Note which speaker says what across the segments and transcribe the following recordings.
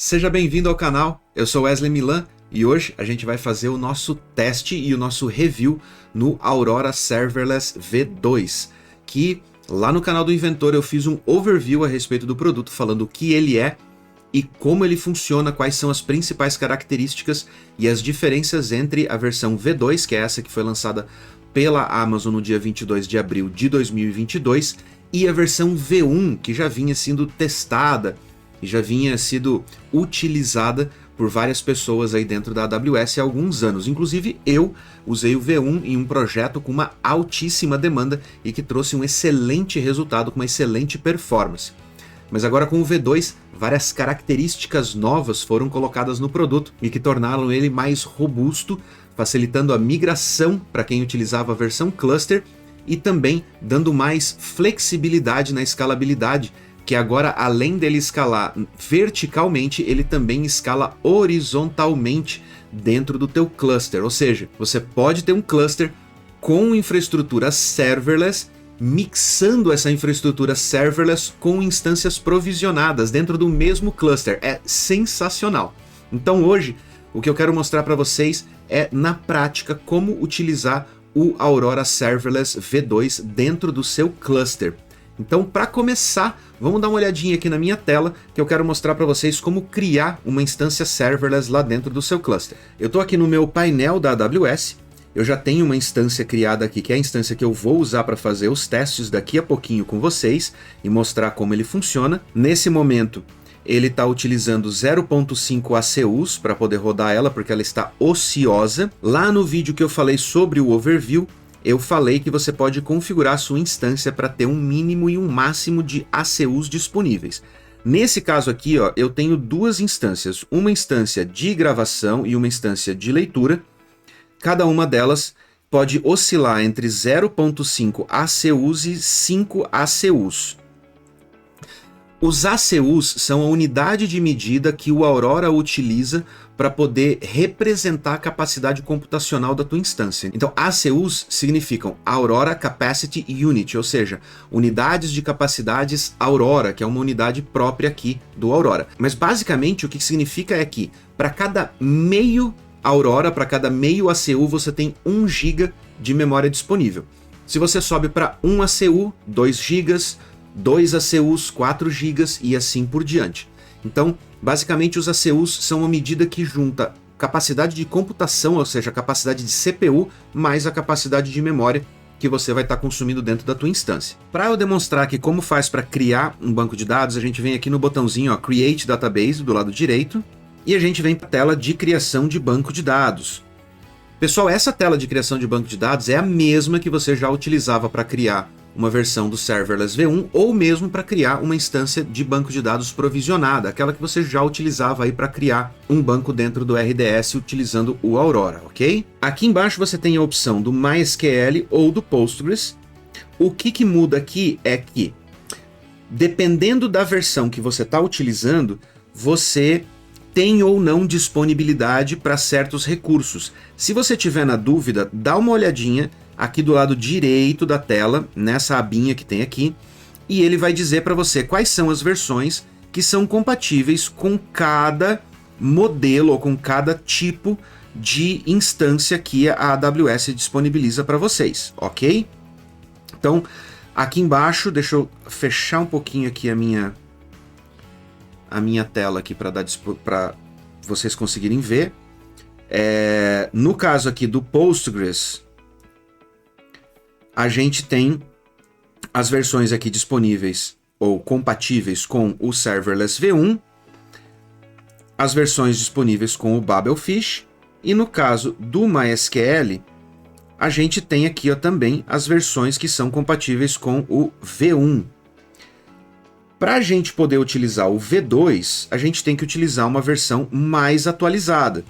Speaker 1: Seja bem-vindo ao canal, eu sou Wesley Milan e hoje a gente vai fazer o nosso teste e o nosso review no Aurora Serverless V2, que lá no canal do Inventor eu fiz um overview a respeito do produto, falando o que ele é e como ele funciona, quais são as principais características e as diferenças entre a versão V2, que é essa que foi lançada pela Amazon no dia 22 de abril de 2022, e a versão V1, que já vinha sendo testada e já vinha sido utilizada por várias pessoas aí dentro da AWS há alguns anos. Inclusive eu usei o V1 em um projeto com uma altíssima demanda e que trouxe um excelente resultado, com uma excelente performance. Mas agora com o V2, várias características novas foram colocadas no produto e que tornaram ele mais robusto, facilitando a migração para quem utilizava a versão cluster e também dando mais flexibilidade na escalabilidade, que agora, além dele escalar verticalmente, ele também escala horizontalmente dentro do teu cluster. Ou seja, você pode ter um cluster com infraestrutura serverless, mixando essa infraestrutura serverless com instâncias provisionadas dentro do mesmo cluster. É sensacional. Então hoje, o que eu quero mostrar para vocês é, na prática, como utilizar o Aurora Serverless V2 dentro do seu cluster. Então, para começar, vamos dar uma olhadinha aqui na minha tela, que eu quero mostrar para vocês como criar uma instância serverless lá dentro do seu cluster. Eu estou aqui no meu painel da AWS, eu já tenho uma instância criada aqui, que é a instância que eu vou usar para fazer os testes daqui a pouquinho com vocês e mostrar como ele funciona. Nesse momento, ele está utilizando 0.5 ACUs para poder rodar ela, porque ela está ociosa. Lá no vídeo que eu falei sobre o overview, eu falei que você pode configurar a sua instância para ter um mínimo e um máximo de ACUs disponíveis. Nesse caso aqui, ó, eu tenho duas instâncias, uma instância de gravação e uma instância de leitura. Cada uma delas pode oscilar entre 0.5 ACUs e 5 ACUs. Os ACUs são a unidade de medida que o Aurora utiliza para poder representar a capacidade computacional da tua instância. Então, ACUs significam Aurora Capacity Unit, ou seja, unidades de capacidades Aurora, que é uma unidade própria aqui do Aurora. Mas basicamente o que significa é que para cada meio Aurora, para cada meio ACU, você tem 1 GB de memória disponível. Se você sobe para 1 ACU, 2 GB, 2 ACUs, 4 GB e assim por diante. Então, basicamente os ACUs são uma medida que junta capacidade de computação, ou seja, a capacidade de CPU, mais a capacidade de memória que você vai estar consumindo dentro da tua instância. Para eu demonstrar aqui como faz para criar um banco de dados, a gente vem aqui no botãozinho ó, Create Database, do lado direito, e a gente vem para a tela de criação de banco de dados. Pessoal, essa tela de criação de banco de dados é a mesma que você já utilizava para criar uma versão do Serverless V1 ou mesmo para criar uma instância de banco de dados provisionada, aquela que você já utilizava aí para criar um banco dentro do RDS utilizando o Aurora, ok? Aqui embaixo você tem a opção do MySQL ou do Postgres. O que muda aqui é que, dependendo da versão que você está utilizando, você tem ou não disponibilidade para certos recursos. Se você tiver na dúvida, dá uma olhadinha aqui do lado direito da tela, nessa abinha que tem aqui, e ele vai dizer para você quais são as versões que são compatíveis com cada modelo ou com cada tipo de instância que a AWS disponibiliza para vocês, ok? Então, aqui embaixo, deixa eu fechar um pouquinho aqui a minha tela aqui para vocês conseguirem ver. No caso aqui do Postgres, a gente tem as versões aqui disponíveis ou compatíveis com o Serverless V1, as versões disponíveis com o Babelfish, e no caso do MySQL, a gente tem aqui ó, também as versões que são compatíveis com o V1. Para a gente poder utilizar o V2, a gente tem que utilizar uma versão mais atualizada.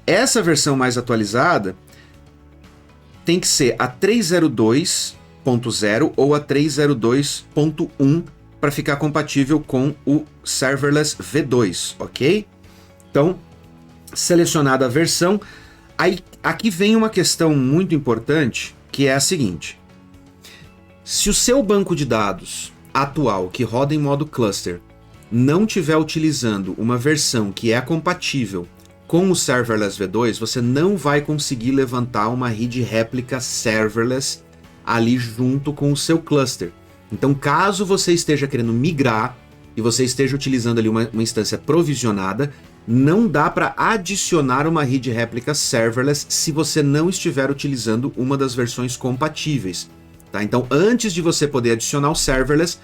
Speaker 1: Essa versão mais atualizada tem que ser a 3.02.0 ou a 3.02.1 para ficar compatível com o Serverless V2, ok? Então, selecionada a versão, aí aqui vem uma questão muito importante, que é a seguinte: se o seu banco de dados atual, que roda em modo cluster, não estiver utilizando uma versão que é compatível com o Serverless V2, você não vai conseguir levantar uma rede réplica serverless ali junto com o seu cluster. Então, caso você esteja querendo migrar e você esteja utilizando ali uma instância provisionada, não dá para adicionar uma rede réplica serverless se você não estiver utilizando uma das versões compatíveis. Tá? Então, antes de você poder adicionar o serverless,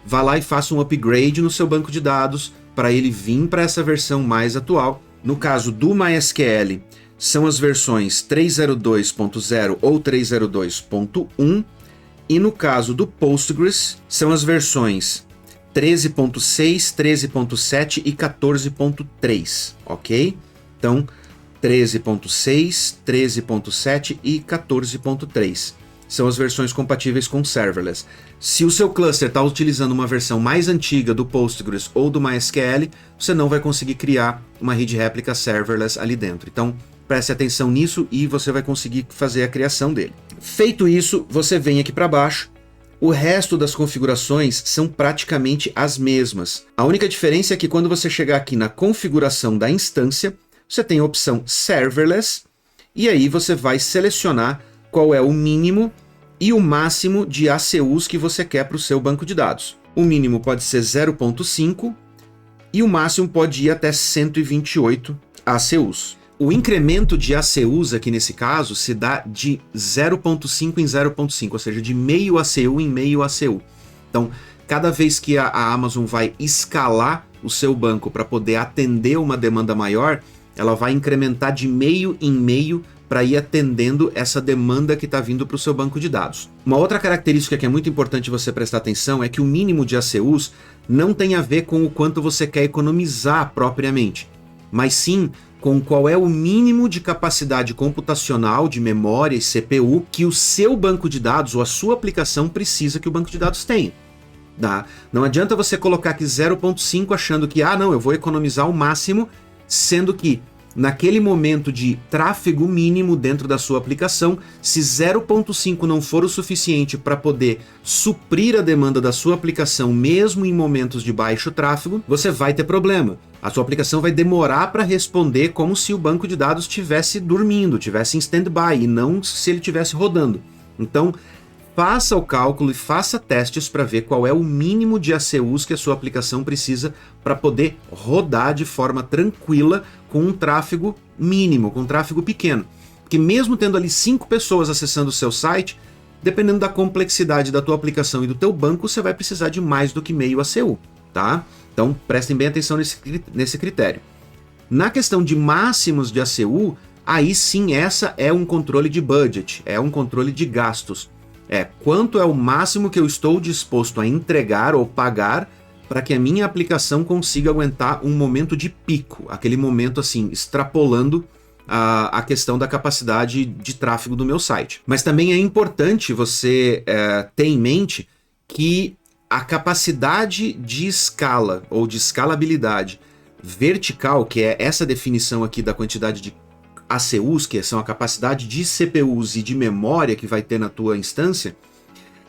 Speaker 1: vá lá e faça um upgrade no seu banco de dados para ele vir para essa versão mais atual. No caso do MySQL, são as versões 3.02.0 ou 3.02.1, e no caso do Postgres, são as versões 13.6, 13.7 e 14.3, ok? Então, 13.6, 13.7 e 14.3 são as versões compatíveis com serverless. Se o seu cluster está utilizando uma versão mais antiga do Postgres ou do MySQL, você não vai conseguir criar uma rede réplica serverless ali dentro. Então, preste atenção nisso e você vai conseguir fazer a criação dele. Feito isso, você vem aqui para baixo. O resto das configurações são praticamente as mesmas. A única diferença é que quando você chegar aqui na configuração da instância, você tem a opção Serverless, e aí você vai selecionar qual é o mínimo e o máximo de ACUs que você quer para o seu banco de dados. O mínimo pode ser 0.5 e o máximo pode ir até 128 ACUs. O incremento de ACUs aqui nesse caso se dá de 0.5 em 0.5, ou seja, de meio ACU em meio ACU. Então, cada vez que a Amazon vai escalar o seu banco para poder atender uma demanda maior, ela vai incrementar de meio em meio para ir atendendo essa demanda que está vindo para o seu banco de dados. Uma outra característica que é muito importante você prestar atenção é que o mínimo de ACUs não tem a ver com o quanto você quer economizar propriamente, mas sim com qual é o mínimo de capacidade computacional, de memória e CPU que o seu banco de dados ou a sua aplicação precisa que o banco de dados tenha. Tá? Não adianta você colocar aqui 0.5 achando que, não, eu vou economizar o máximo, sendo que naquele momento de tráfego mínimo dentro da sua aplicação, se 0.5 não for o suficiente para poder suprir a demanda da sua aplicação, mesmo em momentos de baixo tráfego, você vai ter problema. A sua aplicação vai demorar para responder como se o banco de dados estivesse dormindo, estivesse em stand-by, e não se ele estivesse rodando. Então, faça o cálculo e faça testes para ver qual é o mínimo de ACUs que a sua aplicação precisa para poder rodar de forma tranquila com um tráfego mínimo, com um tráfego pequeno. Porque mesmo tendo ali 5 pessoas acessando o seu site, dependendo da complexidade da tua aplicação e do teu banco, você vai precisar de mais do que meio ACU, tá? Então prestem bem atenção nesse critério. Na questão de máximos de ACU, aí sim essa é um controle de budget, é um controle de gastos. Quanto é o máximo que eu estou disposto a entregar ou pagar para que a minha aplicação consiga aguentar um momento de pico, aquele momento assim, extrapolando a questão da capacidade de tráfego do meu site. Mas também é importante você ter em mente que a capacidade de escala ou de escalabilidade vertical, que é essa definição aqui da quantidade de ACUs, que são a capacidade de CPUs e de memória que vai ter na tua instância,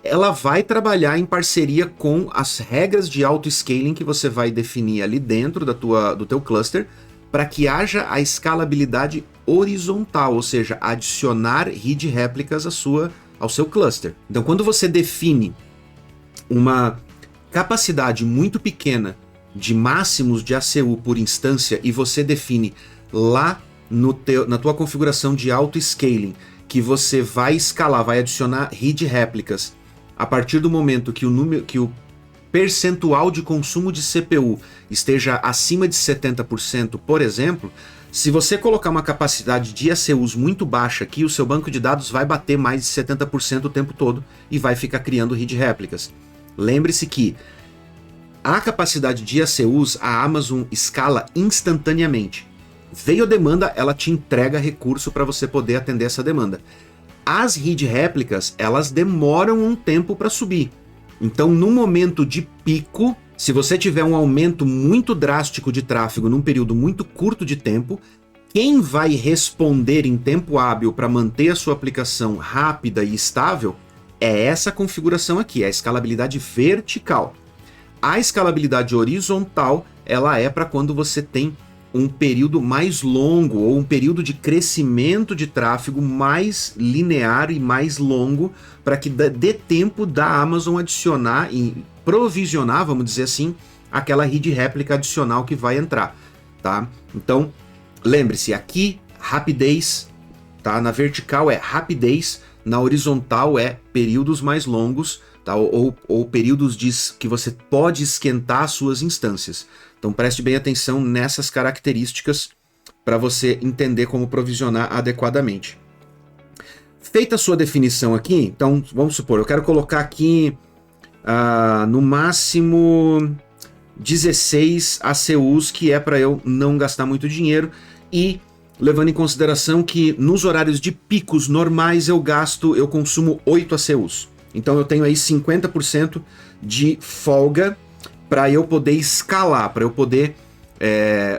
Speaker 1: ela vai trabalhar em parceria com as regras de auto-scaling que você vai definir ali dentro do teu cluster, para que haja a escalabilidade horizontal, ou seja, adicionar RID réplicas ao seu cluster. Então, quando você define uma capacidade muito pequena de máximos de ACU por instância e você define lá na tua configuração de auto-scaling que você vai escalar, vai adicionar RID réplicas a partir do momento que o percentual de consumo de CPU esteja acima de 70%, por exemplo, se você colocar uma capacidade de ACUs muito baixa aqui, o seu banco de dados vai bater mais de 70% o tempo todo e vai ficar criando RID réplicas. Lembre-se que a capacidade de ACUs a Amazon escala instantaneamente. Veio a demanda, ela te entrega recurso para você poder atender essa demanda. As RID réplicas, elas demoram um tempo para subir. Então, no momento de pico, se você tiver um aumento muito drástico de tráfego num período muito curto de tempo, quem vai responder em tempo hábil para manter a sua aplicação rápida e estável é essa configuração aqui, a escalabilidade vertical. a escalabilidade horizontal, ela é para quando você tem um período mais longo ou um período de crescimento de tráfego mais linear e mais longo, para que dê tempo da Amazon adicionar e provisionar, vamos dizer assim, aquela read réplica adicional que vai entrar, tá? Então, lembre-se, aqui rapidez, tá? Na vertical é rapidez, na horizontal é períodos mais longos, tá? Ou períodos que você pode esquentar suas instâncias. Então preste bem atenção nessas características para você entender como provisionar adequadamente. Feita a sua definição aqui, então vamos supor, eu quero colocar aqui no máximo 16 ACUs, que é para eu não gastar muito dinheiro, e levando em consideração que nos horários de picos normais eu consumo 8 ACUs. Então eu tenho aí 50% de folga para eu poder escalar, para eu poder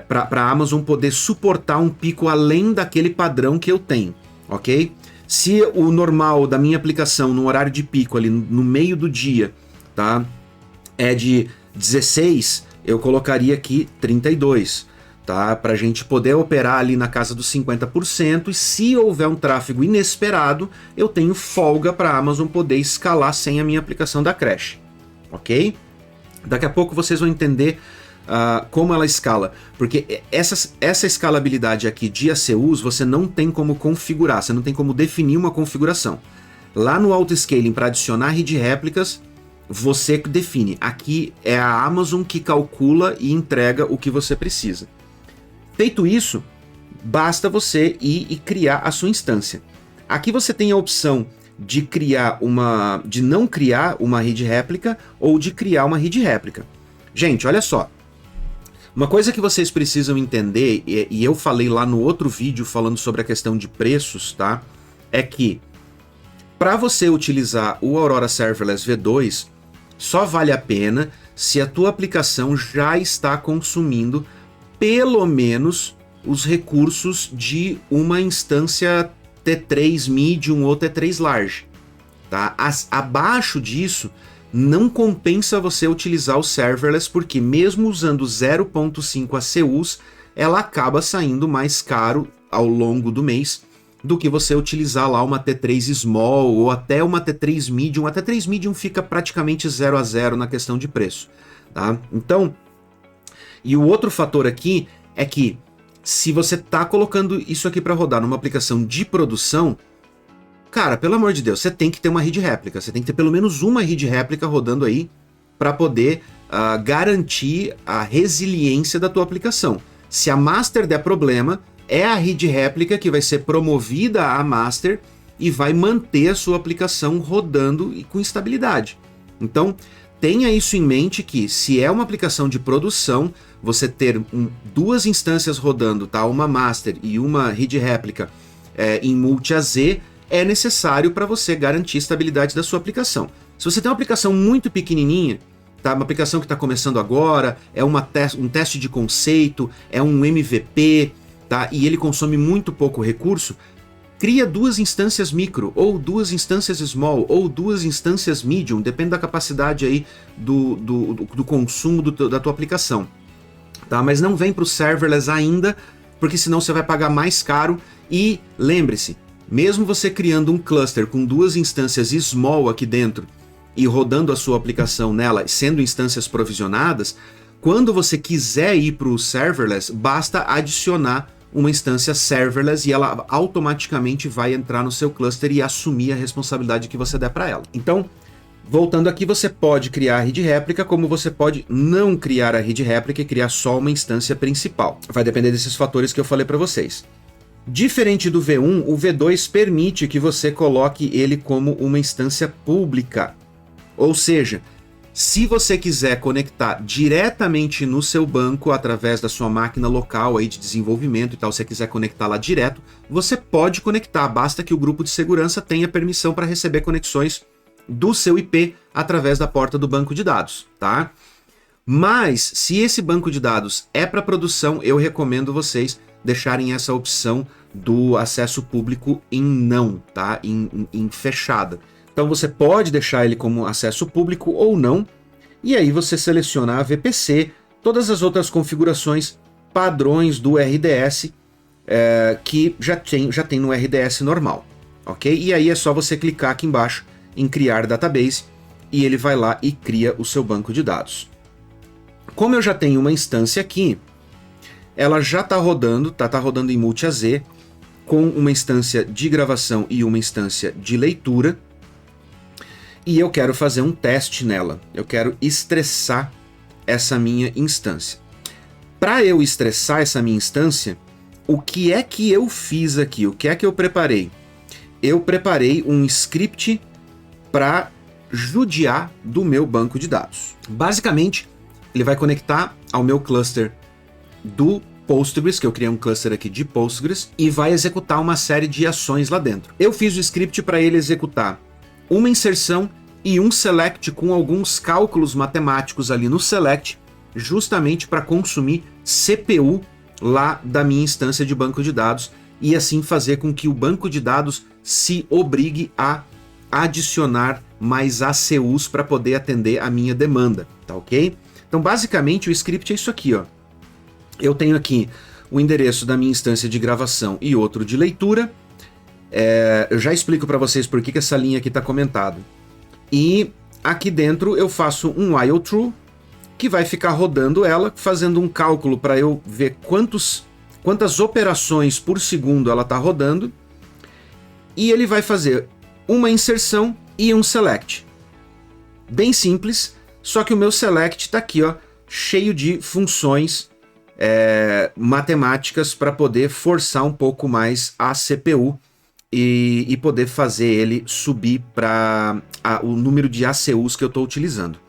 Speaker 1: para a Amazon poder suportar um pico além daquele padrão que eu tenho, ok? Se o normal da minha aplicação no horário de pico ali no meio do dia, tá, é de 16, eu colocaria aqui 32, tá, para a gente poder operar ali na casa dos 50%, e se houver um tráfego inesperado, eu tenho folga para a Amazon poder escalar sem a minha aplicação da Crash, ok? Daqui a pouco vocês vão entender como ela escala, porque essa escalabilidade aqui de ACUs você não tem como configurar, você não tem como definir uma configuração. Lá no Autoscaling, para adicionar read réplicas, você define. Aqui é a Amazon que calcula e entrega o que você precisa. Feito isso, basta você ir e criar a sua instância. Aqui você tem a opção de não criar uma read réplica ou de criar uma read réplica. Gente, olha só. Uma coisa que vocês precisam entender, e eu falei lá no outro vídeo falando sobre a questão de preços, tá? É que para você utilizar o Aurora Serverless V2, só vale a pena se a tua aplicação já está consumindo pelo menos os recursos de uma instância T3 Medium ou T3 Large, tá? Abaixo disso, não compensa você utilizar o Serverless, porque mesmo usando 0.5 ACUs, ela acaba saindo mais caro ao longo do mês do que você utilizar lá uma T3 Small ou até uma T3 Medium. A T3 Medium fica praticamente 0 a 0 na questão de preço, tá? Então, e o outro fator aqui é que se você tá colocando isso aqui para rodar numa aplicação de produção, cara, pelo amor de Deus, você tem que ter uma read réplica, você tem que ter pelo menos uma read réplica rodando aí para poder garantir a resiliência da tua aplicação. Se a master der problema, é a read réplica que vai ser promovida à master e vai manter a sua aplicação rodando e com estabilidade. Então, tenha isso em mente, que se é uma aplicação de produção, você ter duas instâncias rodando, tá? Uma master e uma read réplica em multi-AZ é necessário para você garantir a estabilidade da sua aplicação. Se você tem uma aplicação muito pequenininha, tá? Uma aplicação que está começando agora, é um teste de conceito, é um MVP, tá? E ele consome muito pouco recurso, cria duas instâncias micro, ou duas instâncias small, ou duas instâncias medium, depende da capacidade aí do consumo da tua aplicação, tá? Mas não vem para o serverless ainda, porque senão você vai pagar mais caro. E lembre-se, mesmo você criando um cluster com duas instâncias small aqui dentro e rodando a sua aplicação nela, sendo instâncias provisionadas, quando você quiser ir para o serverless, basta adicionar uma instância serverless e ela automaticamente vai entrar no seu cluster e assumir a responsabilidade que você der para ela. Então, voltando aqui, você pode criar a read réplica, como você pode não criar a read réplica e criar só uma instância principal. Vai depender desses fatores que eu falei para vocês. Diferente do V1, o V2 permite que você coloque ele como uma instância pública. Ou seja, se você quiser conectar diretamente no seu banco através da sua máquina local aí de desenvolvimento e tal, se você quiser conectar lá direto, você pode conectar, basta que o grupo de segurança tenha permissão para receber conexões do seu IP através da porta do banco de dados, tá? Mas se esse banco de dados é para produção, eu recomendo vocês deixarem essa opção do acesso público em não, tá? Em fechada. Então você pode deixar ele como acesso público ou não, E aí você seleciona a VPC, todas as outras configurações padrões do RDS que já tem no RDS normal, ok? E aí é só você clicar aqui embaixo em criar database e ele vai lá e cria o seu banco de dados. Como eu já tenho uma instância aqui, ela já está rodando, tá rodando em multi-AZ, com uma instância de gravação e uma instância de leitura, e eu quero fazer um teste nela, eu quero estressar essa minha instância. Para eu estressar essa minha instância, o que é que eu fiz aqui? O que é que eu preparei? Eu preparei um script para judiar do meu banco de dados. Basicamente, ele vai conectar ao meu cluster do Postgres, que eu criei um cluster aqui de Postgres, e vai executar uma série de ações lá dentro. Eu fiz o script para ele executar uma inserção e um select com alguns cálculos matemáticos ali no select, justamente para consumir CPU lá da minha instância de banco de dados e assim fazer com que o banco de dados se obrigue a adicionar mais ACUs para poder atender a minha demanda, tá ok? Então basicamente o script é isso aqui, ó. Eu tenho aqui o endereço da minha instância de gravação e outro de leitura. Eu já explico para vocês por que essa linha aqui está comentada. E aqui dentro eu faço um while true, que vai ficar rodando ela, fazendo um cálculo para eu ver quantas operações por segundo ela está rodando. E ele vai fazer uma inserção e um select. Bem simples, só que o meu select está aqui, ó, cheio de funções matemáticas para poder forçar um pouco mais a CPU e poder fazer ele subir para o número de ACUs que eu estou utilizando.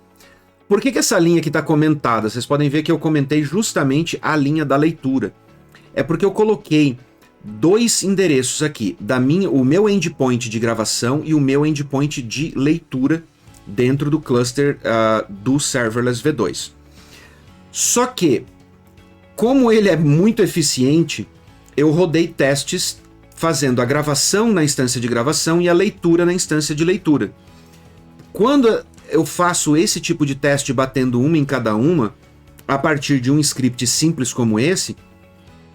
Speaker 1: Por que essa linha aqui está comentada? Vocês podem ver que eu comentei justamente a linha da leitura. É porque eu coloquei dois endereços aqui, o meu endpoint de gravação e o meu endpoint de leitura dentro do cluster do Serverless V2. Só que, como ele é muito eficiente, eu rodei testes fazendo a gravação na instância de gravação e a leitura na instância de leitura. Quando eu faço esse tipo de teste batendo uma em cada uma, a partir de um script simples como esse,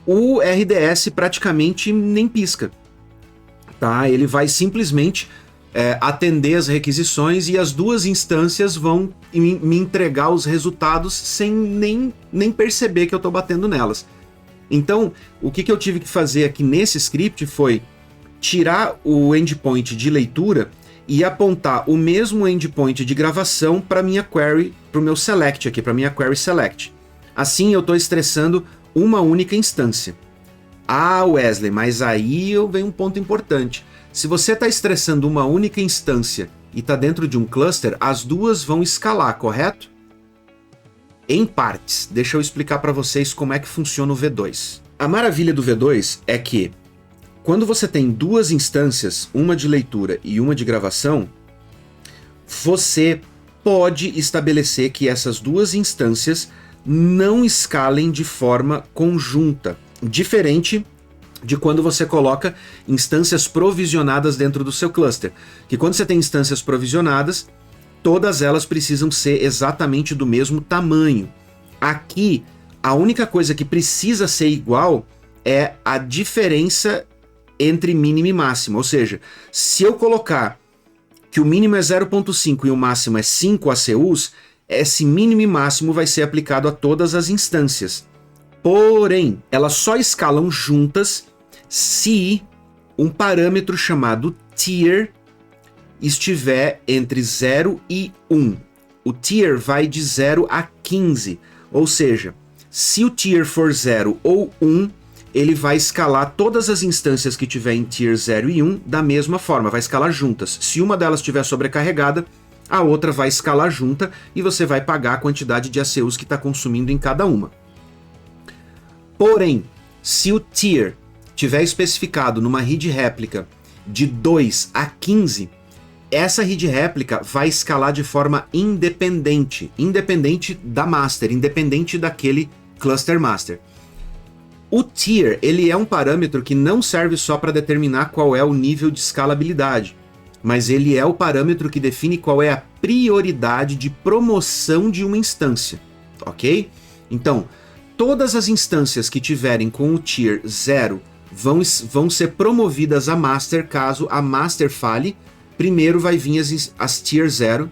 Speaker 1: o RDS praticamente nem pisca. Tá? Ele vai simplesmente atender as requisições e as duas instâncias vão me entregar os resultados sem nem perceber que eu estou batendo nelas. Então, o que eu tive que fazer aqui nesse script foi tirar o endpoint de leitura e apontar o mesmo endpoint de gravação para minha query, para o meu select aqui, para minha query select. Assim eu estou estressando uma única instância. Ah, Wesley, mas aí vem um ponto importante. Se você está estressando uma única instância e está dentro de um cluster, as duas vão escalar, correto? Em partes. Deixa eu explicar para vocês como é que funciona o V2. A maravilha do V2 é que, quando você tem duas instâncias, uma de leitura e uma de gravação, você pode estabelecer que essas duas instâncias não escalem de forma conjunta, diferente de quando você coloca instâncias provisionadas dentro do seu cluster. Que quando você tem instâncias provisionadas, todas elas precisam ser exatamente do mesmo tamanho. Aqui, a única coisa que precisa ser igual é a diferença entre mínimo e máximo. Ou seja, se eu colocar que o mínimo é 0.5 e o máximo é 5 ACUs, esse mínimo e máximo vai ser aplicado a todas as instâncias. Porém, elas só escalam juntas se um parâmetro chamado tier estiver entre 0 e 1. O tier vai de 0 a 15, ou seja, se o tier for 0 ou 1, ele vai escalar todas as instâncias que tiver em tier 0 e 1 da mesma forma, vai escalar juntas. Se uma delas estiver sobrecarregada, a outra vai escalar junta e você vai pagar a quantidade de ACUs que está consumindo em cada uma. Porém, se o tier tiver especificado numa read réplica de 2 a 15, essa read réplica vai escalar de forma independente da master, independente daquele cluster master. O tier, ele é um parâmetro que não serve só para determinar qual é o nível de escalabilidade. mas ele é o parâmetro que define qual é a prioridade de promoção de uma instância, ok? Então, todas as instâncias que tiverem com o tier 0 vão ser promovidas a Master caso a Master fale. Primeiro vai vir as tier 0.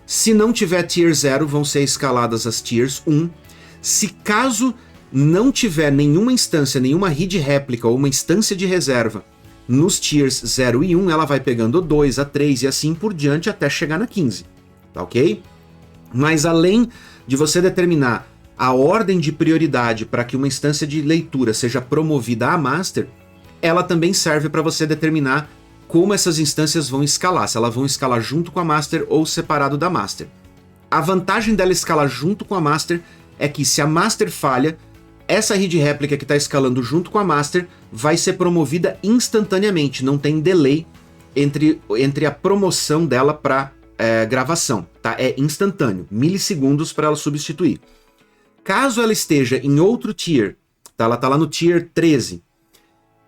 Speaker 1: Se não tiver tier 0, vão ser escaladas as tiers 1. Se caso não tiver nenhuma instância, nenhuma read réplica ou uma instância de reserva nos tiers 0 e 1, ela vai pegando 2, a 3 e assim por diante até chegar na 15, tá ok? Mas além de você determinar a ordem de prioridade para que uma instância de leitura seja promovida a Master, ela também serve para você determinar como essas instâncias vão escalar, se elas vão escalar junto com a Master ou separado da Master. A vantagem dela escalar junto com a Master é que se a Master falha, essa read réplica que está escalando junto com a Master vai ser promovida instantaneamente, não tem delay entre a promoção dela para gravação, tá? É instantâneo, milissegundos para ela substituir. Caso ela esteja em outro tier, tá? Ela está lá no tier 13,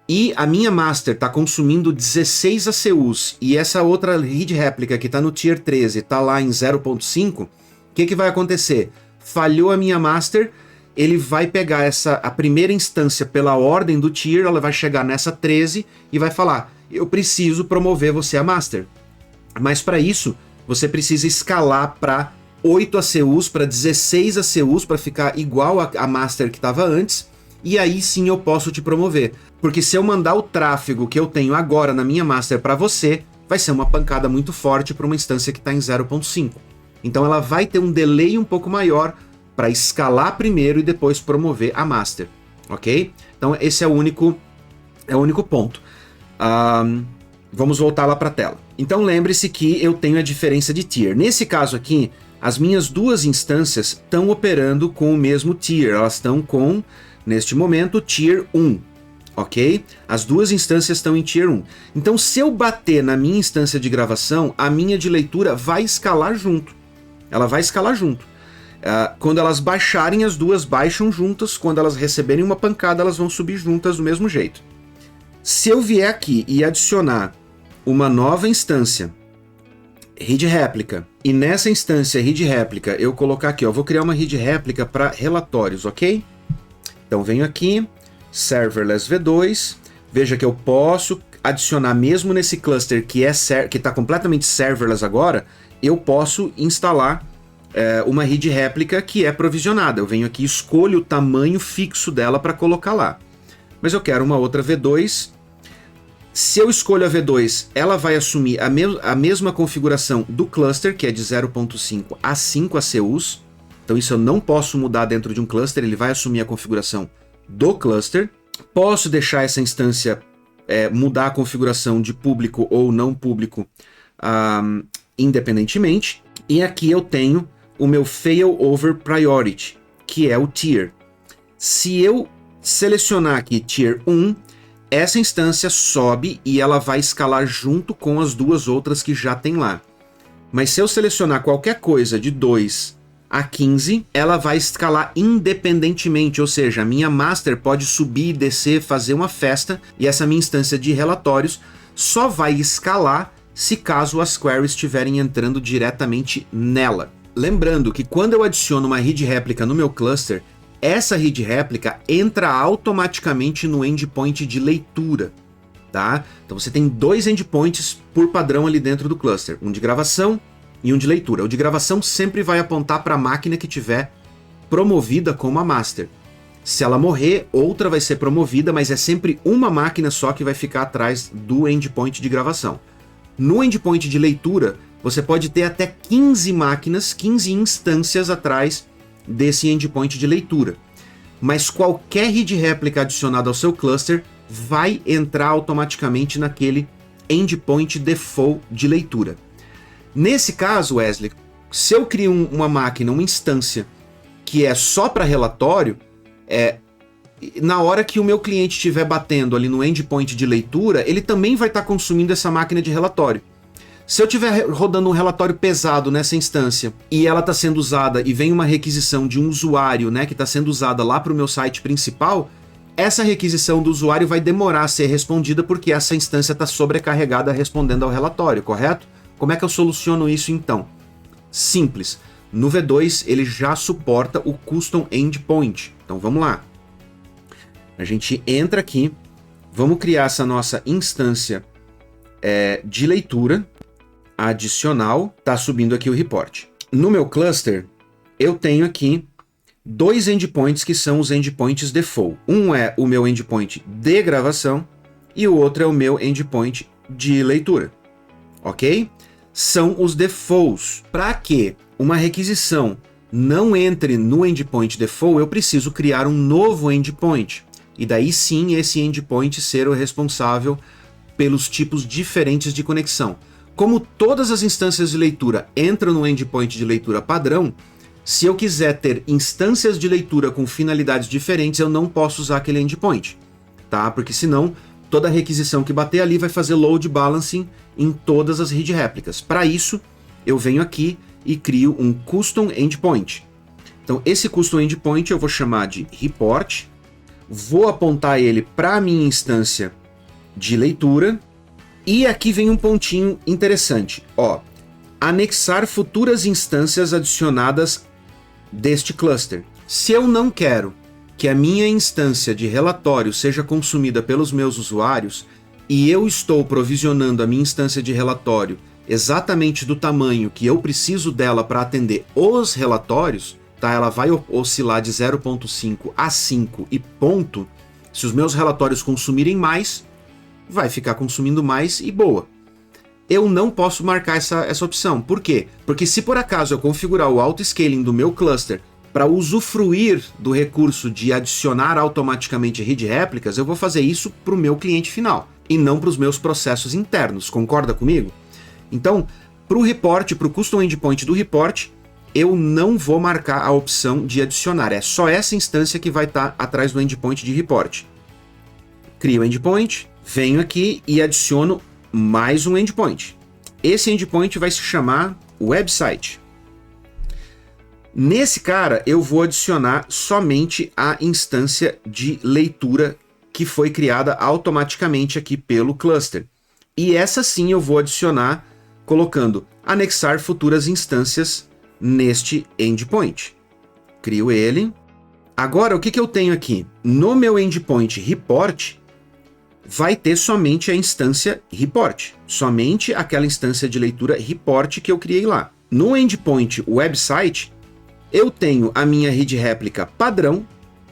Speaker 1: e a minha Master está consumindo 16 ACUs, e essa outra read réplica que está no tier 13 está lá em 0.5, o que vai acontecer? Falhou a minha Master, ele vai pegar a primeira instância pela ordem do tier, ela vai chegar nessa 13 e vai falar, eu preciso promover você a Master. Mas para isso, você precisa escalar para 8 ACUs, para 16 ACUs, para ficar igual a Master que estava antes, e aí sim eu posso te promover. Porque se eu mandar o tráfego que eu tenho agora na minha Master para você, vai ser uma pancada muito forte para uma instância que está em 0.5. Então ela vai ter um delay um pouco maior para escalar primeiro e depois promover a Master, ok? Então esse é o único ponto. Vamos voltar lá para a tela. Então lembre-se que eu tenho a diferença de tier. Nesse caso aqui, as minhas duas instâncias estão operando com o mesmo tier. Elas estão com, neste momento, tier 1, ok? As duas instâncias estão em tier 1. Então se eu bater na minha instância de gravação, a minha de leitura vai escalar junto. Ela vai escalar junto. Quando elas baixarem, as duas baixam juntas. Quando elas receberem uma pancada, elas vão subir juntas do mesmo jeito. Se eu vier aqui e adicionar uma nova instância read réplica, e nessa instância read réplica eu colocar aqui, ó, vou criar uma read réplica para relatórios, ok? Então venho aqui, serverless v2, veja que eu posso adicionar mesmo nesse cluster que está completamente serverless agora, eu posso instalar uma read réplica que é provisionada. Eu venho aqui e escolho o tamanho fixo dela para colocar lá. Mas eu quero uma outra V2. Se eu escolho a V2, ela vai assumir a mesma configuração do cluster, que é de 0.5 a 5 ACUs. Então isso eu não posso mudar dentro de um cluster, ele vai assumir a configuração do cluster. Posso deixar essa instância mudar a configuração de público ou não público independentemente. E aqui eu tenho o meu failover priority, que é o tier. Se eu selecionar aqui tier 1, essa instância sobe e ela vai escalar junto com as duas outras que já tem lá. Mas se eu selecionar qualquer coisa de 2 a 15, ela vai escalar independentemente, ou seja, a minha Master pode subir e descer, fazer uma festa, e essa minha instância de relatórios só vai escalar se caso as queries estiverem entrando diretamente nela. Lembrando que quando eu adiciono uma read réplica no meu cluster, essa read réplica entra automaticamente no endpoint de leitura, tá? Então você tem 2 endpoints por padrão ali dentro do cluster, um de gravação e um de leitura. O de gravação sempre vai apontar para a máquina que tiver promovida como a Master. Se ela morrer, outra vai ser promovida, mas é sempre uma máquina só que vai ficar atrás do endpoint de gravação. No endpoint de leitura, você pode ter até 15 máquinas, 15 instâncias atrás desse endpoint de leitura. Mas qualquer read réplica adicionada ao seu cluster vai entrar automaticamente naquele endpoint default de leitura. Nesse caso, Wesley, se eu crio uma máquina, uma instância que é só para relatório, na hora que o meu cliente estiver batendo ali no endpoint de leitura, ele também vai estar consumindo essa máquina de relatório. Se eu estiver rodando um relatório pesado nessa instância e ela está sendo usada e vem uma requisição de um usuário, né, que está sendo usada lá para o meu site principal, essa requisição do usuário vai demorar a ser respondida porque essa instância está sobrecarregada respondendo ao relatório, correto? Como é que eu soluciono isso então? Simples. No V2 ele já suporta o Custom Endpoint. Então vamos lá. A gente entra aqui, vamos criar essa nossa instância de leitura adicional. Tá subindo aqui o report. No meu cluster, eu tenho aqui dois endpoints que são os endpoints default. Um é o meu endpoint de gravação e o outro é o meu endpoint de leitura. Ok? São os defaults. Para que uma requisição não entre no endpoint default, eu preciso criar um novo endpoint. E daí sim esse endpoint ser o responsável pelos tipos diferentes de conexão. Como todas as instâncias de leitura entram no endpoint de leitura padrão, se eu quiser ter instâncias de leitura com finalidades diferentes, eu não posso usar aquele endpoint, tá? Porque senão toda requisição que bater ali vai fazer load balancing em todas as read réplicas. Para isso, eu venho aqui e crio um custom endpoint. Então esse custom endpoint eu vou chamar de report, vou apontar ele para a minha instância de leitura, e aqui vem um pontinho interessante, ó, anexar futuras instâncias adicionadas deste cluster. Se eu não quero que a minha instância de relatório seja consumida pelos meus usuários e eu estou provisionando a minha instância de relatório exatamente do tamanho que eu preciso dela para atender os relatórios, tá? Ela vai oscilar de 0.5 a 5 e ponto. Se os meus relatórios consumirem mais, vai ficar consumindo mais e boa. Eu não posso marcar essa opção. Por quê? Porque se por acaso eu configurar o auto-scaling do meu cluster para usufruir do recurso de adicionar automaticamente read réplicas, eu vou fazer isso para o meu cliente final e não para os meus processos internos. Concorda comigo? Então, para o report, para o custom endpoint do report, eu não vou marcar a opção de adicionar. É só essa instância que vai estar atrás do endpoint de report. Crio o endpoint, venho aqui e adiciono mais um endpoint. Esse endpoint vai se chamar website. Nesse cara, eu vou adicionar somente a instância de leitura que foi criada automaticamente aqui pelo cluster. E essa sim eu vou adicionar colocando anexar futuras instâncias neste endpoint. Crio ele. Agora, o que eu tenho aqui? No meu endpoint report, vai ter somente a instância report, somente aquela instância de leitura report que eu criei lá. No endpoint website, eu tenho a minha read réplica padrão,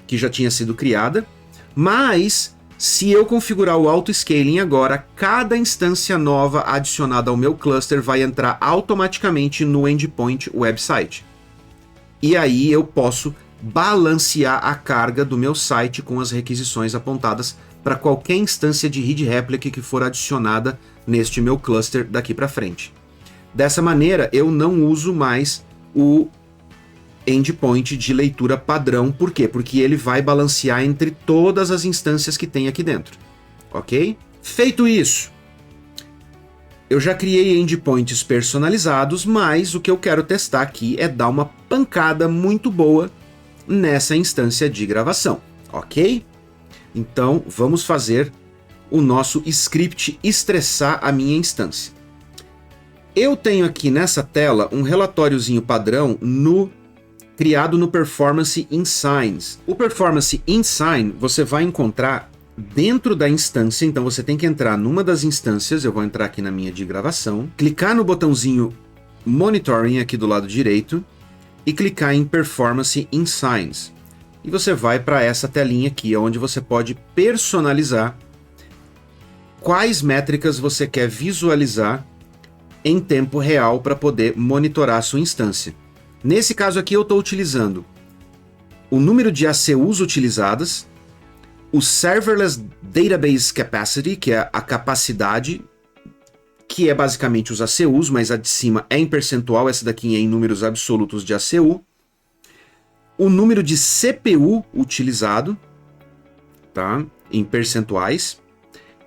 Speaker 1: que já tinha sido criada, mas se eu configurar o auto-scaling agora, cada instância nova adicionada ao meu cluster vai entrar automaticamente no endpoint website. E aí eu posso balancear a carga do meu site com as requisições apontadas para qualquer instância de read réplica que for adicionada neste meu cluster daqui para frente. Dessa maneira, eu não uso mais o endpoint de leitura padrão. Por quê? Porque ele vai balancear entre todas as instâncias que tem aqui dentro. Ok? Feito isso, eu já criei endpoints personalizados, mas o que eu quero testar aqui é dar uma pancada muito boa nessa instância de gravação. Ok? Então, vamos fazer o nosso script estressar a minha instância. Eu tenho aqui nessa tela um relatóriozinho padrão criado no Performance Insigns. O Performance Insign você vai encontrar dentro da instância, então você tem que entrar numa das instâncias, eu vou entrar aqui na minha de gravação, clicar no botãozinho Monitoring aqui do lado direito e clicar em Performance Insigns. E você vai para essa telinha aqui, onde você pode personalizar quais métricas você quer visualizar em tempo real para poder monitorar a sua instância. Nesse caso aqui eu estou utilizando o número de ACUs utilizadas, o Serverless Database Capacity, que é a capacidade, que é basicamente os ACUs, mas a de cima é em percentual, essa daqui é em números absolutos de ACU, o número de CPU utilizado, tá, em percentuais,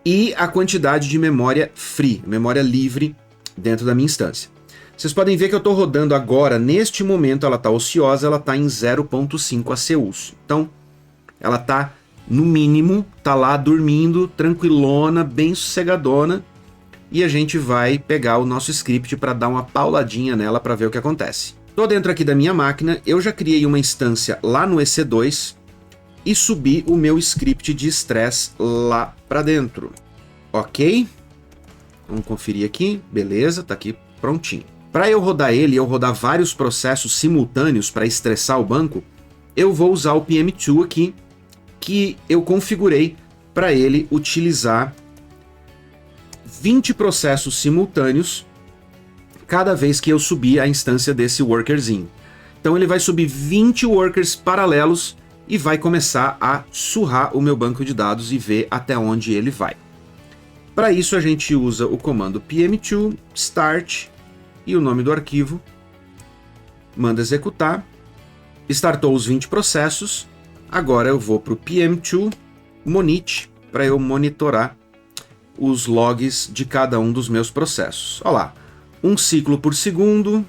Speaker 1: e a quantidade de memória free, memória livre dentro da minha instância. Vocês podem ver que eu estou rodando agora, neste momento ela está ociosa, ela está em 0.5 ACUs. Então, ela está no mínimo, tá lá dormindo, tranquilona, bem sossegadona, e a gente vai pegar o nosso script para dar uma pauladinha nela para ver o que acontece. Tô dentro aqui da minha máquina, eu já criei uma instância lá no EC2 e subi o meu script de estresse lá para dentro. Ok? Vamos conferir aqui, beleza, tá aqui prontinho. Para eu rodar ele, eu rodar vários processos simultâneos para estressar o banco, eu vou usar o PM2 aqui, que eu configurei para ele utilizar 20 processos simultâneos cada vez que eu subir a instância desse workerzinho. Então ele vai subir 20 workers paralelos e vai começar a surrar o meu banco de dados e ver até onde ele vai. Para isso a gente usa o comando pm2 start e o nome do arquivo, manda executar, startou os 20 processos, agora eu vou para o pm2 monitor para eu monitorar os logs de cada um dos meus processos. Olha lá, um ciclo por segundo.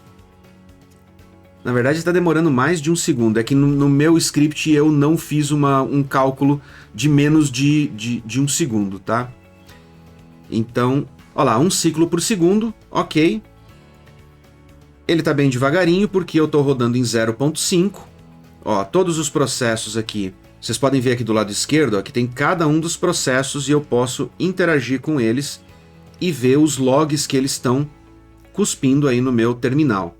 Speaker 1: Na verdade está demorando mais de um segundo, é que no meu script eu não fiz um cálculo de menos de um segundo, tá? Então, olha lá, um ciclo por segundo, ok. Ele está bem devagarinho porque eu estou rodando em 0.5. Ó, todos os processos aqui, vocês podem ver aqui do lado esquerdo, ó, que tem cada um dos processos e eu posso interagir com eles e ver os logs que eles estão cuspindo aí no meu terminal.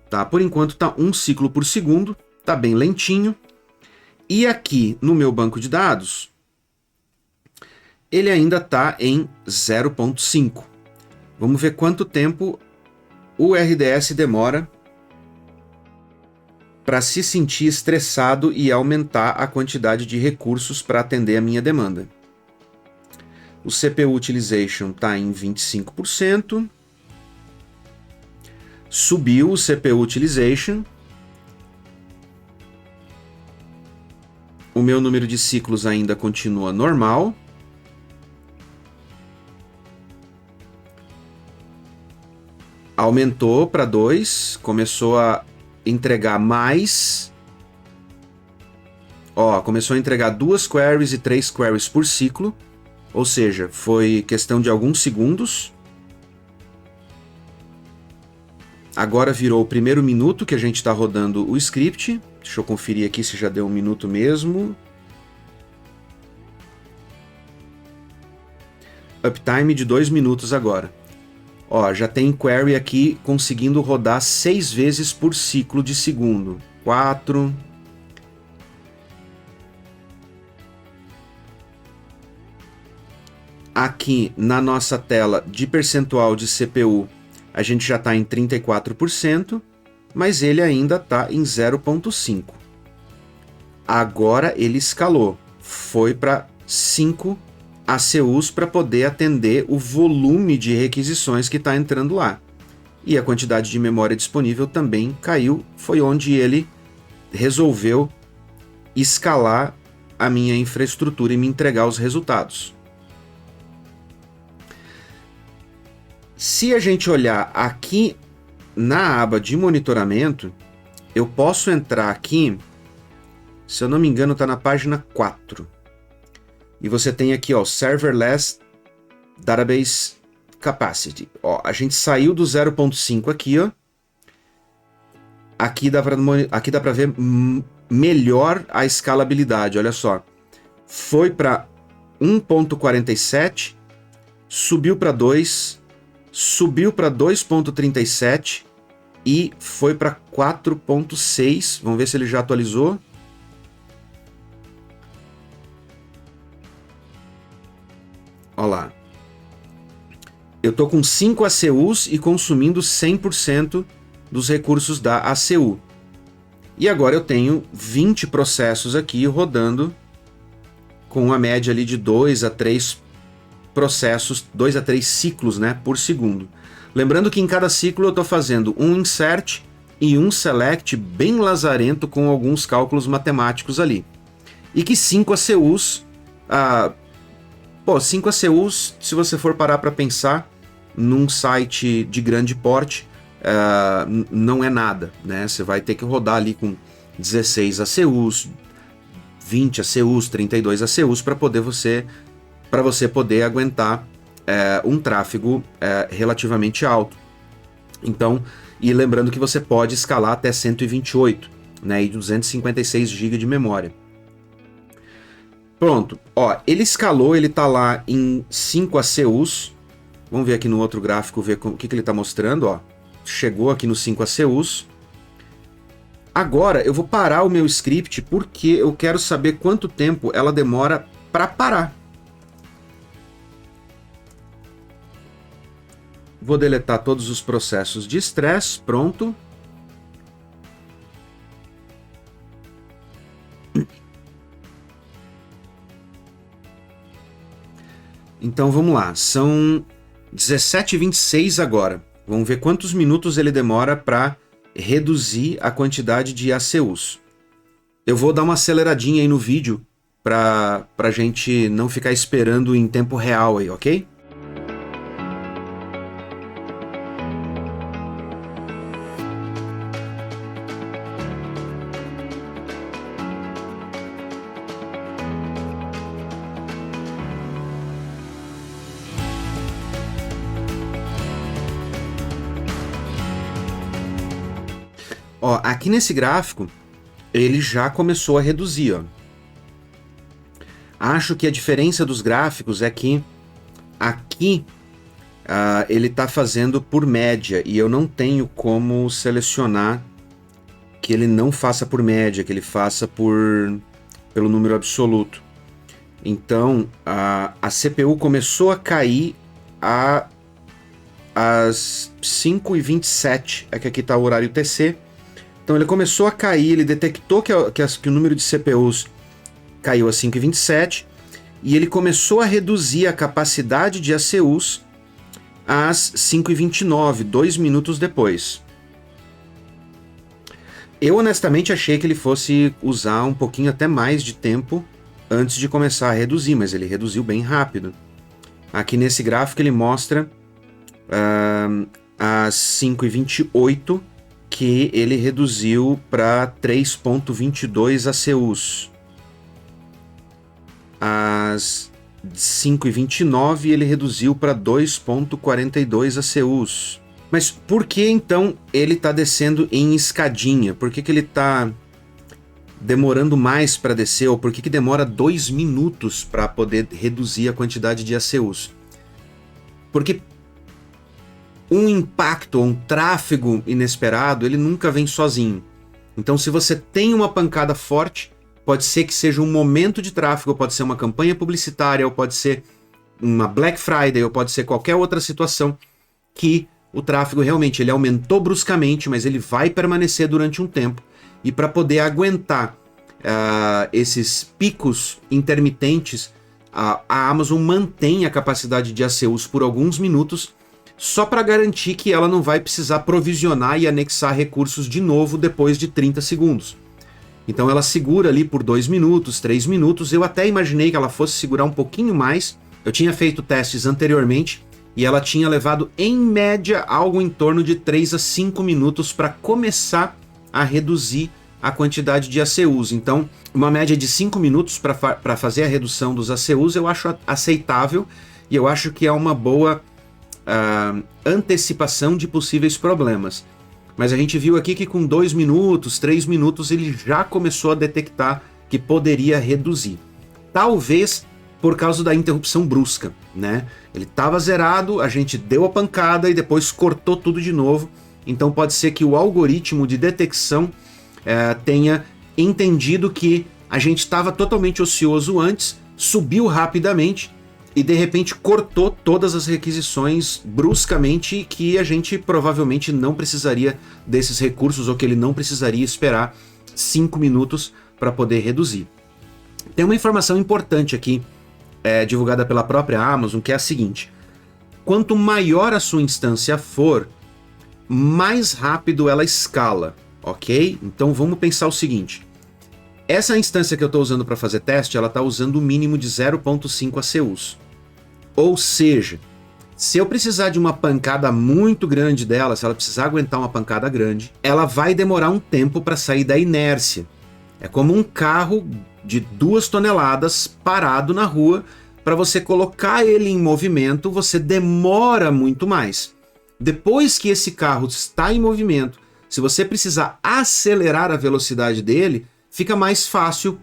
Speaker 1: Tá? Por enquanto está um ciclo por segundo, está bem lentinho. E aqui no meu banco de dados, ele ainda está em 0.5. Vamos ver quanto tempo o RDS demora para se sentir estressado e aumentar a quantidade de recursos para atender a minha demanda. O CPU Utilization está em 25%. Subiu o CPU Utilization. O meu número de ciclos ainda continua normal. Aumentou para 2, começou a entregar mais. Ó, começou a entregar 2 queries e 3 queries por ciclo, ou seja, foi questão de alguns segundos. Agora virou o primeiro minuto que a gente está rodando o script. Deixa eu conferir aqui se já deu um minuto mesmo. Uptime de 2 minutos agora. Ó, já tem query aqui conseguindo rodar 6 vezes por ciclo de segundo. 4. Aqui na nossa tela de percentual de CPU, a gente já está em 34%, mas ele ainda está em 0.5. Agora ele escalou, foi para 5 ACUs para poder atender o volume de requisições que está entrando lá. E a quantidade de memória disponível também caiu, foi onde ele resolveu escalar a minha infraestrutura e me entregar os resultados. Se a gente olhar aqui na aba de monitoramento, eu posso entrar aqui, se eu não me engano está na página 4. E você tem aqui, ó, Serverless Database Capacity. Ó, a gente saiu do 0.5 aqui, ó. Aqui dá para ver melhor a escalabilidade, olha só. Foi para 1.47, subiu para 2, subiu para 2.37 e foi para 4.6. Vamos ver se ele já atualizou. Olha lá. Eu estou com 5 ACUs e consumindo 100% dos recursos da ACU. E agora eu tenho 20 processos aqui rodando com uma média ali de 2 a 3 processos, 2 a 3 ciclos, né, por segundo. Lembrando que em cada ciclo eu estou fazendo um insert e um select bem lazarento com alguns cálculos matemáticos ali. E que 5 ACUs... 5 ACUs, se você for parar para pensar, num site de grande porte, não é nada, né? Você vai ter que rodar ali com 16 ACUs, 20 ACUs, 32 ACUs para você poder aguentar um tráfego relativamente alto. Então, e lembrando que você pode escalar até 128, né, e 256 GB de memória. Pronto, ó, ele escalou, ele tá lá em 5 ACUs. Vamos ver aqui no outro gráfico, ver o que ele tá mostrando, ó. Chegou aqui nos 5 ACUs. Agora eu vou parar o meu script porque eu quero saber quanto tempo ela demora para parar. Vou deletar todos os processos de estresse, pronto. Então vamos lá, são 17h26 agora. Vamos ver quantos minutos ele demora para reduzir a quantidade de ACUs. Eu vou dar uma aceleradinha aí no vídeo para a gente não ficar esperando em tempo real aí, ok? Ó, aqui nesse gráfico, ele já começou a reduzir, ó. Acho que a diferença dos gráficos é que aqui ele está fazendo por média e eu não tenho como selecionar que ele não faça por média, que ele faça pelo número absoluto. Então, a CPU começou a cair às 5h27, é que aqui está o horário TC. Então ele começou a cair, ele detectou que o número de CPUs caiu a 5h27 e ele começou a reduzir a capacidade de ACUs às 5h29, 2 minutos depois. Eu honestamente achei que ele fosse usar um pouquinho até mais de tempo antes de começar a reduzir, mas ele reduziu bem rápido. Aqui nesse gráfico ele mostra às 5h28 que ele reduziu para 3.22 ACUs. Às 5h29 ele reduziu para 2.42 ACUs. Mas por que então ele está descendo em escadinha? Por que ele está demorando mais para descer? Ou por que demora 2 minutos para poder reduzir a quantidade de ACUs? Porque um impacto, um tráfego inesperado, ele nunca vem sozinho. Então, se você tem uma pancada forte, pode ser que seja um momento de tráfego, pode ser uma campanha publicitária, ou pode ser uma Black Friday, ou pode ser qualquer outra situação que o tráfego realmente ele aumentou bruscamente, mas ele vai permanecer durante um tempo. E para poder aguentar esses picos intermitentes, a Amazon mantém a capacidade de ACUs por alguns minutos, só para garantir que ela não vai precisar provisionar e anexar recursos de novo depois de 30 segundos. Então ela segura ali por 2 minutos, 3 minutos. Eu até imaginei que ela fosse segurar um pouquinho mais. Eu tinha feito testes anteriormente e ela tinha levado em média algo em torno de 3 a 5 minutos para começar a reduzir a quantidade de ACUs. Então uma média de 5 minutos para fazer a redução dos ACUs eu acho aceitável e eu acho que é uma boa antecipação de possíveis problemas. Mas a gente viu aqui que com 2 minutos, 3 minutos, ele já começou a detectar que poderia reduzir. Talvez por causa da interrupção brusca, né? Ele estava zerado, a gente deu a pancada e depois cortou tudo de novo. Então pode ser que o algoritmo de detecção tenha entendido que a gente estava totalmente ocioso antes, subiu rapidamente e de repente cortou todas as requisições bruscamente, que a gente provavelmente não precisaria desses recursos ou que ele não precisaria esperar 5 minutos para poder reduzir. Tem uma informação importante aqui, divulgada pela própria Amazon, que é a seguinte: quanto maior a sua instância for, mais rápido ela escala, ok? Então vamos pensar o seguinte: essa instância que eu estou usando para fazer teste, ela está usando o mínimo de 0.5 ACUs. Ou seja, se eu precisar de uma pancada muito grande dela, se ela precisar aguentar uma pancada grande, ela vai demorar um tempo para sair da inércia. É como um carro de 2 toneladas parado na rua. Para você colocar ele em movimento, você demora muito mais. Depois que esse carro está em movimento, se você precisar acelerar a velocidade dele, fica mais fácil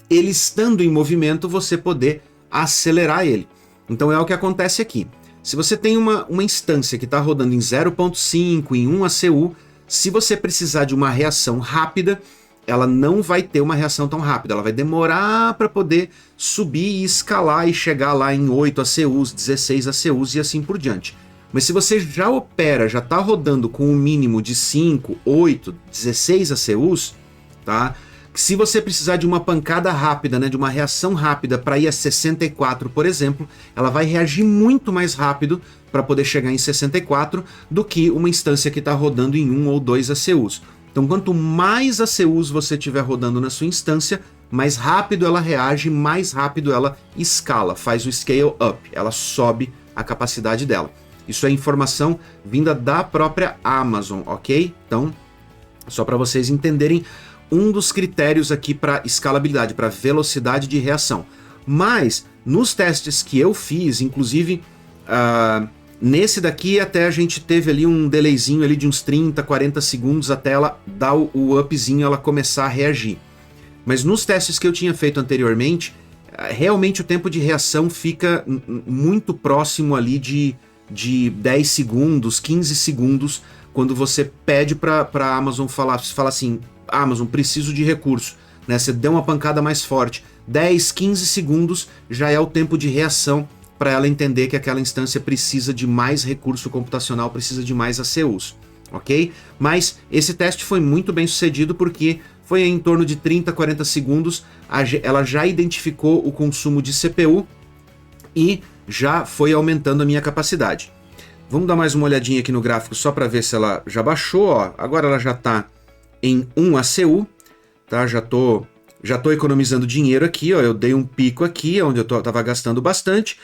Speaker 1: ele estando em movimento, você poder acelerar ele. Então é o que acontece aqui. Se você tem uma instância que está rodando em 0.5, em 1 ACU, se você precisar de uma reação rápida, ela não vai ter uma reação tão rápida. Ela vai demorar para poder subir e escalar e chegar lá em 8 ACUs, 16 ACUs e assim por diante. Mas se você já opera, já está rodando com um mínimo de 5, 8, 16 ACUs, tá? Se você precisar de uma pancada rápida, né, de uma reação rápida para ir a 64, por exemplo, ela vai reagir muito mais rápido para poder chegar em 64 do que uma instância que está rodando em 1 ou 2 ACUs. Então, quanto mais ACUs você tiver rodando na sua instância, mais rápido ela reage, mais rápido ela escala, faz o scale up, ela sobe a capacidade dela. Isso é informação vinda da própria Amazon, ok? Então, só para vocês entenderem um dos critérios aqui para escalabilidade, para velocidade de reação. Mas, nos testes que eu fiz, inclusive, nesse daqui até a gente teve ali um delayzinho ali de uns 30, 40 segundos até ela dar o upzinho, ela começar a reagir. Mas nos testes que eu tinha feito anteriormente, realmente o tempo de reação fica muito próximo ali de 10 segundos, 15 segundos, quando você pede para a Amazon fala assim, Amazon, preciso de recurso, né? Você deu uma pancada mais forte, 10, 15 segundos já é o tempo de reação para ela entender que aquela instância precisa de mais recurso computacional, precisa de mais ACUs, ok? Mas esse teste foi muito bem sucedido porque foi em torno de 30, 40 segundos, ela já identificou o consumo de CPU e já foi aumentando a minha capacidade. Vamos dar mais uma olhadinha aqui no gráfico só para ver se ela já baixou, ó. Agora ela já está em 1 ACU, tá? Já tô economizando dinheiro aqui, ó. Eu dei um pico aqui, onde eu tava gastando bastante.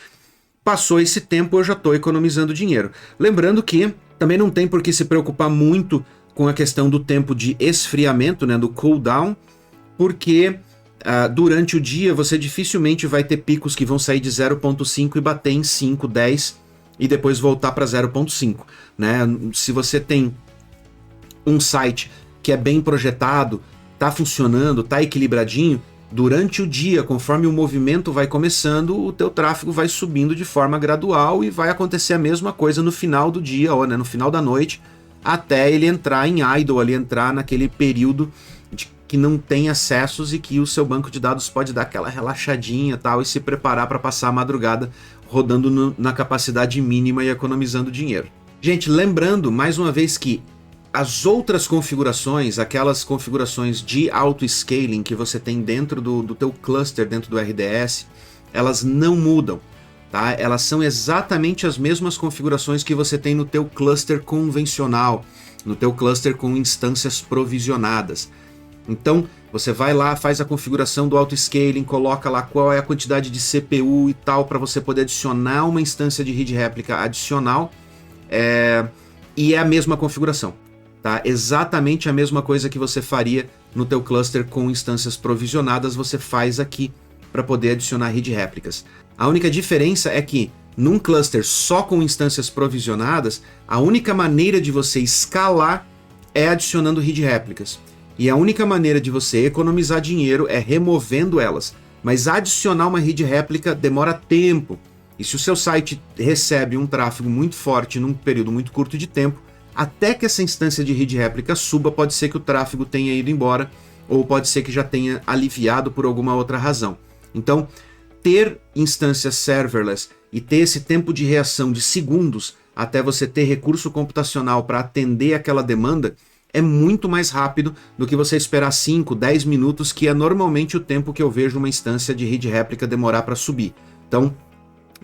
Speaker 1: Passou esse tempo, eu já tô economizando dinheiro. Lembrando que também não tem por que se preocupar muito com a questão do tempo de esfriamento, né, do cooldown, porque durante o dia você dificilmente vai ter picos que vão sair de 0.5 e bater em 5, 10 e depois voltar para 0.5, né? Se você tem um site que é bem projetado, tá funcionando, tá equilibradinho, durante o dia, conforme o movimento vai começando, o teu tráfego vai subindo de forma gradual e vai acontecer a mesma coisa no final do dia, ou, né, no final da noite, até ele entrar em idle, ali entrar naquele período que não tem acessos e que o seu banco de dados pode dar aquela relaxadinha tal, e se preparar para passar a madrugada rodando na capacidade mínima e economizando dinheiro. Gente, lembrando mais uma vez que as outras configurações, aquelas configurações de auto-scaling que você tem dentro do teu cluster, dentro do RDS, elas não mudam, tá? Elas são exatamente as mesmas configurações que você tem no teu cluster convencional, no teu cluster com instâncias provisionadas. Então, você vai lá, faz a configuração do auto-scaling, coloca lá qual é a quantidade de CPU e tal, para você poder adicionar uma instância de read réplica adicional, e é a mesma configuração. Tá? Exatamente a mesma coisa que você faria no teu cluster com instâncias provisionadas, você faz aqui para poder adicionar read réplicas. A única diferença é que num cluster só com instâncias provisionadas, a única maneira de você escalar é adicionando read réplicas. E a única maneira de você economizar dinheiro é removendo elas. Mas adicionar uma read réplica demora tempo. E se o seu site recebe um tráfego muito forte num período muito curto de tempo, até que essa instância de read réplica suba, pode ser que o tráfego tenha ido embora, ou pode ser que já tenha aliviado por alguma outra razão. Então, ter instâncias serverless e ter esse tempo de reação de segundos até você ter recurso computacional para atender aquela demanda é muito mais rápido do que você esperar 5, 10 minutos, que é normalmente o tempo que eu vejo uma instância de read réplica demorar para subir. Então,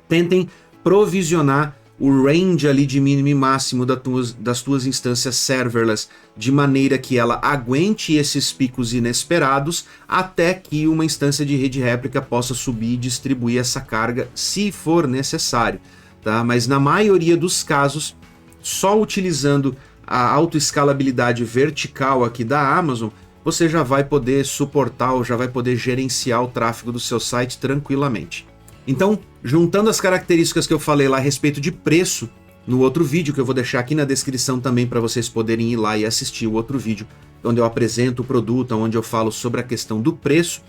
Speaker 1: tentem provisionar o range ali de mínimo e máximo das tuas instâncias serverless de maneira que ela aguente esses picos inesperados até que uma instância de read réplica possa subir e distribuir essa carga se for necessário, tá? Mas na maioria dos casos, só utilizando a autoescalabilidade vertical aqui da Amazon, você já vai poder suportar ou já vai poder gerenciar o tráfego do seu site tranquilamente. Então, juntando as características que eu falei lá a respeito de preço, no outro vídeo, que eu vou deixar aqui na descrição também para vocês poderem ir lá e assistir o outro vídeo, onde eu apresento o produto, onde eu falo sobre a questão do preço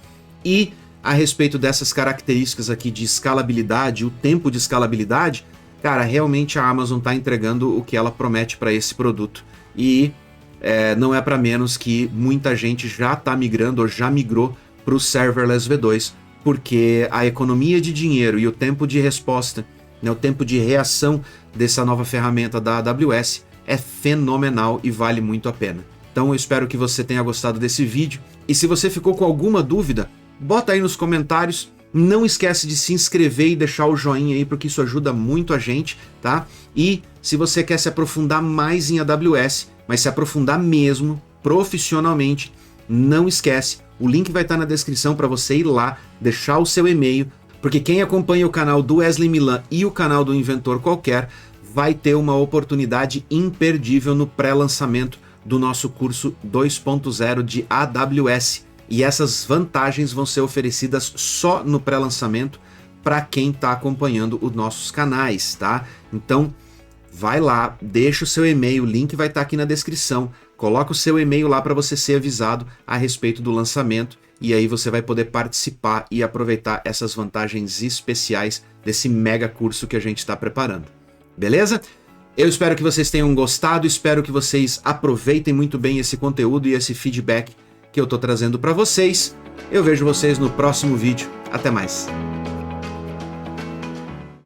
Speaker 1: e a respeito dessas características aqui de escalabilidade, o tempo de escalabilidade, cara, realmente a Amazon está entregando o que ela promete para esse produto. E não é para menos que muita gente já está migrando ou já migrou para o Serverless V2, porque a economia de dinheiro e o tempo de resposta, né, o tempo de reação dessa nova ferramenta da AWS é fenomenal e vale muito a pena. Então eu espero que você tenha gostado desse vídeo. E se você ficou com alguma dúvida, bota aí nos comentários. Não esquece de se inscrever e deixar o joinha aí, porque isso ajuda muito a gente, tá? E se você quer se aprofundar mais em AWS, mas se aprofundar mesmo, profissionalmente, não esquece. O link vai estar na descrição para você ir lá, deixar o seu e-mail, porque quem acompanha o canal do Wesley Milan e o canal do Inventor Qualquer vai ter uma oportunidade imperdível no pré-lançamento do nosso curso 2.0 de AWS. E essas vantagens vão ser oferecidas só no pré-lançamento para quem está acompanhando os nossos canais, tá? Então, vai lá, deixa o seu e-mail, o link vai estar aqui na descrição, coloca o seu e-mail lá para você ser avisado a respeito do lançamento e aí você vai poder participar e aproveitar essas vantagens especiais desse mega curso que a gente está preparando. Beleza? Eu espero que vocês tenham gostado, espero que vocês aproveitem muito bem esse conteúdo e esse feedback que eu tô trazendo para vocês. Eu vejo vocês no próximo vídeo. Até mais!